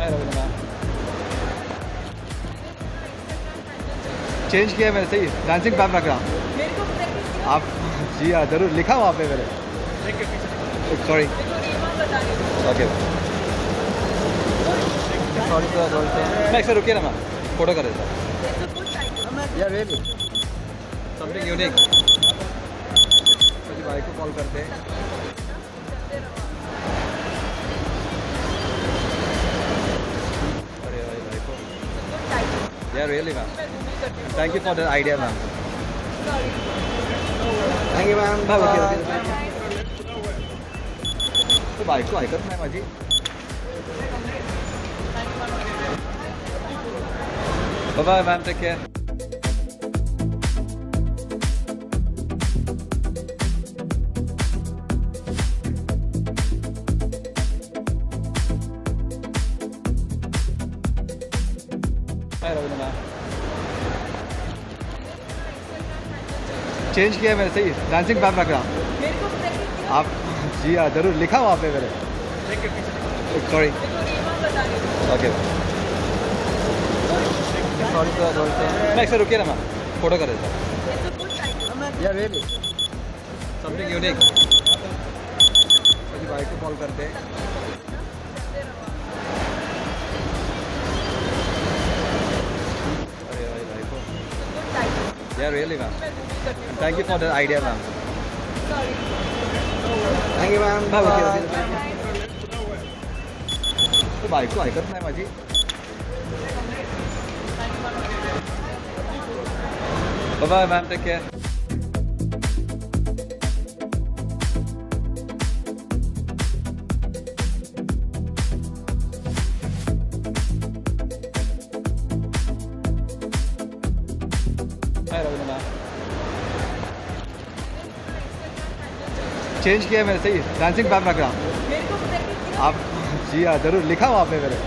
हाय Raveena ma'am. Change किया है मैंने, सही डांसिंग पैप रख रहा हूँ मेरे को पता है आप। जी हाँ जरूर, लिखा वहाँ पे मेरे। Sorry okay sorry sir. मैं एक सर रुकिए ना मैम, फोटो कर देता हूँ। यार रियली समथिंग यूनिक। मेरी भाई को कॉल करते हैं। अरे भाई को यार really ma'am, thank you for the idea ma'am. Thank you ma'am. तू बायको ऐकत नाही माझी। Bye ma'am, take care. Hi Raveena ma'am. Change किया है मैंने, सही डांसिंग पैप रख रहा हूँ मेरे को पता है आप। जी हाँ जरूर, लिखा वहाँ पे मेरे। Sorry okay sorry sir. मैं एक सर रुकिए ना मैम, फोटो कर देता हूँ। यार रियली समथिंग यूनिक। मेरी भाई को कॉल करते हैं। अरे भाई को यार really ma'am, thank you for the idea ma'am. Thank you ma'am. तू बायको ऐकत नाही माझी। Bye ma'am, take care. Hi Raveena ma'am. Change किया है मैंने, सही डांसिंग पैप रख रहा हूँ मेरे को पता है आप। जी हाँ जरूर, लिखा वहाँ पे मेरे।